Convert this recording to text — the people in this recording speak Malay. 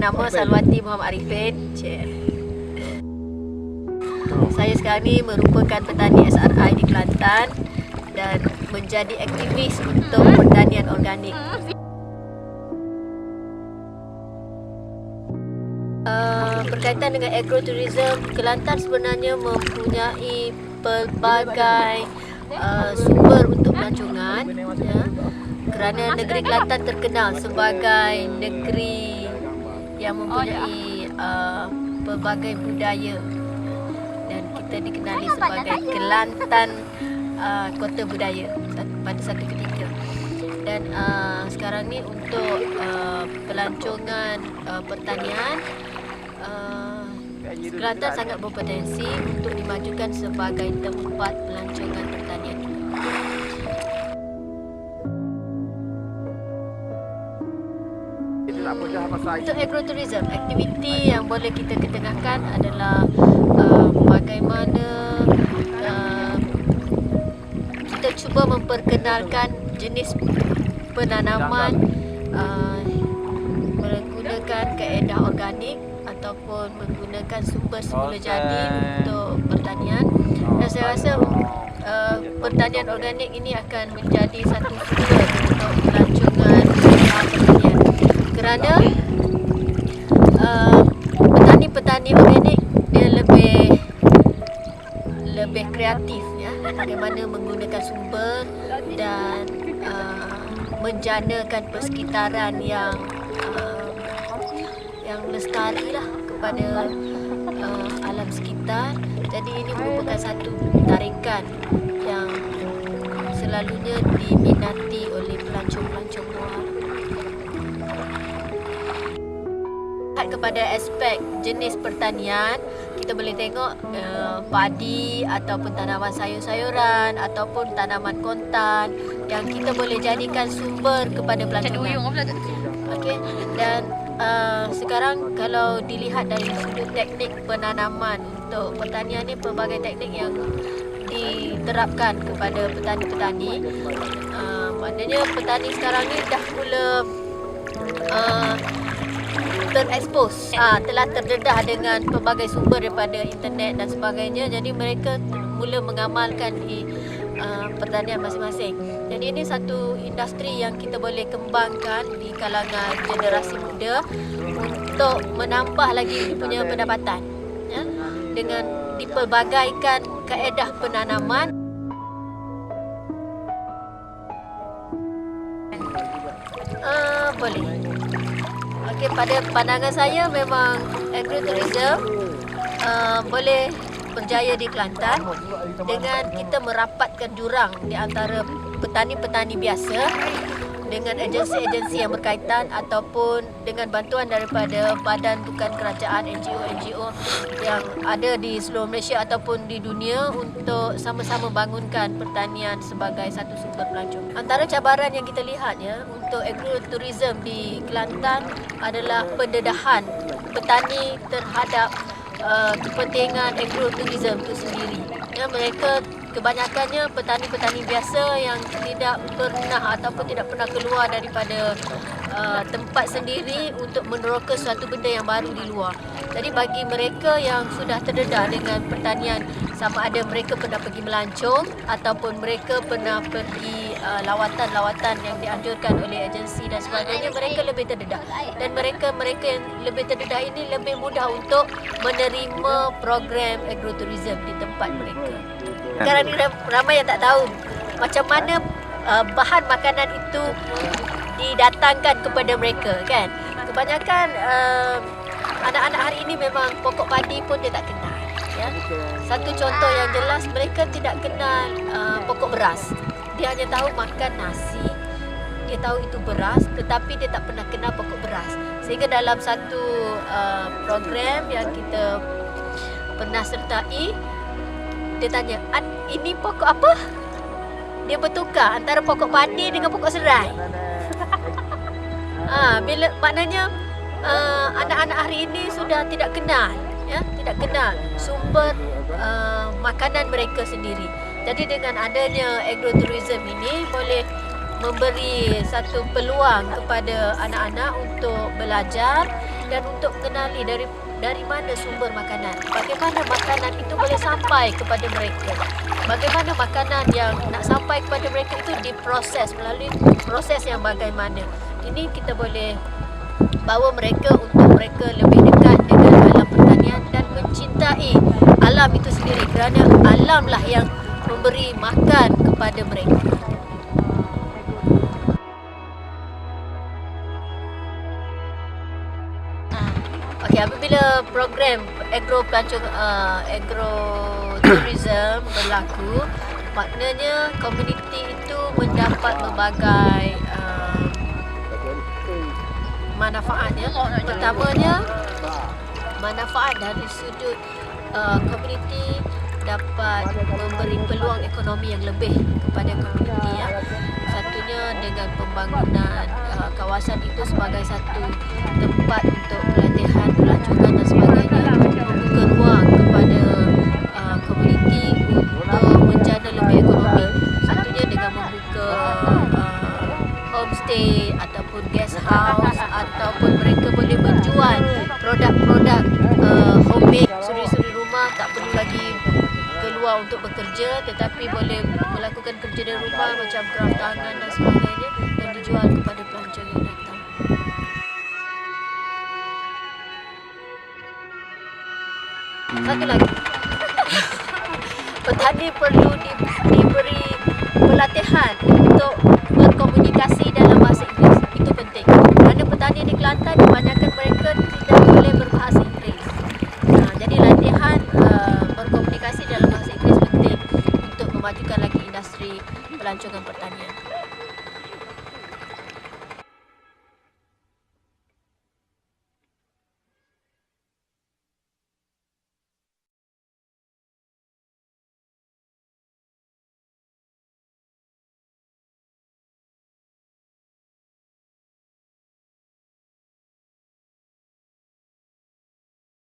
bernama Salwati Muhammad Arifin. Saya sekarang ni merupakan petani SRI di Kelantan dan menjadi aktivis untuk pertanian organik. Berkaitan dengan agrotourism, Kelantan sebenarnya mempunyai pelbagai sumber untuk pelancongan, ya, kerana negeri Kelantan terkenal sebagai negeri yang mempunyai pelbagai budaya, dan kita dikenali sebagai Kelantan kota budaya pada satu ketika. Dan sekarang ni untuk pelancongan pertanian, Kelantan sangat berpotensi untuk dimajukan sebagai tempat pelancongan pertanian. Untuk agrotourism, aktiviti yang boleh kita ketengahkan adalah bagaimana kita cuba memperkenalkan jenis penanaman menggunakan kaedah organik ataupun menggunakan sumber semula jadi untuk pertanian. Dan saya rasa pertanian organik ini akan menjadi satu sumber untuk pelancongan pertanian, kerana petani-petani organik dia lebih kreatif, ya, bagaimana menggunakan sumber dan menjanakan persekitaran yang lestari lah kepada alam sekitar. Jadi ini merupakan satu tarikan yang selalunya diminati oleh pelancong-pelancong luar. Kepada aspek jenis pertanian, kita boleh tengok padi ataupun tanaman sayur-sayuran ataupun tanaman kontan yang kita boleh jadikan sumber kepada pelancongan. Okey, dan sekarang kalau dilihat dari sudut teknik penanaman untuk pertanian ni, pelbagai teknik yang diterapkan kepada petani-petani. Maknanya petani sekarang ni dah mula terekspos, telah terdedah dengan pelbagai sumber daripada internet dan sebagainya. Jadi mereka mula mengamalkan di pertanian masing-masing. Jadi ini satu industri yang kita boleh kembangkan di kalangan generasi muda untuk menambah lagi punya pendapatan, ya, dengan dipelbagaikan kaedah penanaman. Boleh. Okey, pada pandangan saya memang agrotourism boleh berjaya di Kelantan dengan kita merapatkan jurang di antara petani-petani biasa dengan agensi-agensi yang berkaitan ataupun dengan bantuan daripada badan bukan kerajaan, NGO yang ada di seluruh Malaysia ataupun di dunia untuk sama-sama bangunkan pertanian sebagai satu sumber pelancong. Antara cabaran yang kita lihat, ya, untuk agrotourism di Kelantan adalah pendedahan petani terhadap kepentingan agrotourism itu sendiri. Ya, mereka kebanyakannya petani-petani biasa yang tidak pernah ataupun tidak pernah keluar daripada tempat sendiri untuk meneroka suatu benda yang baru di luar. Jadi bagi mereka yang sudah terdedah dengan pertanian, sama ada mereka pernah pergi melancong ataupun mereka pernah pergi lawatan-lawatan yang dianjurkan oleh agensi dan sebagainya, mereka lebih terdedah. Dan mereka yang lebih terdedah ini lebih mudah untuk menerima program agrotourism di tempat mereka. Sekarang ni ramai yang tak tahu macam mana bahan makanan itu didatangkan kepada mereka, kan. Kebanyakan anak-anak hari ini memang pokok padi pun dia tak kenal, ya. Satu contoh yang jelas, mereka tidak kenal pokok beras. Dia hanya tahu makan nasi, dia tahu itu beras, tetapi dia tak pernah kenal pokok beras. Sehingga dalam satu program yang kita pernah sertai, dia tanya, ini pokok apa? Dia bertukar antara pokok padi dengan pokok serai. Bila maknanya anak-anak hari ini sudah tidak kenal, ya, tidak kenal sumber makanan mereka sendiri. Jadi dengan adanya agrotourism ini boleh memberi satu peluang kepada anak-anak untuk belajar dan untuk mengenali dari mana sumber makanan, bagaimana makanan itu boleh sampai kepada mereka, bagaimana makanan yang nak sampai kepada mereka itu diproses melalui proses yang bagaimana. Ini kita boleh bawa mereka untuk mereka lebih dekat dengan alam pertanian dan mencintai alam itu sendiri, kerana alamlah yang memberi makan kepada mereka. Okey, apabila program agrotourism berlaku, maknanya komuniti itu mendapat pelbagai manfaatnya. Pertamanya, manfaat dari sudut komuniti dapat memberi peluang ekonomi yang lebih kepada komuniti, ya. Satunya dengan pembangunan kawasan itu sebagai satu tempat untuk pelatihan, pelancongan dan sebagainya, membuka ruang kepada komuniti untuk menjana lebih ekonomi. Satunya dengan membuka homestay ataupun guest house, ataupun mereka boleh menjual produk-produk homemade. Suri-suri rumah tak perlu lagi keluar untuk bekerja, tetapi boleh melakukan kerja dari rumah macam craft tangan dan sebagainya, dan dijual kepada pelancong yang datang. Satu lagi, petani perlu diberi pelatihan untuk berkomunikasi dalam bahasa Inggeris. Itu penting, kerana petani di Kelantan kebanyakan mereka tidak boleh berbahasa Inggeris. Jadi latihan berkomunikasi dalam bahasa Inggeris penting untuk memajukan lagi industri pelancongan pertanian.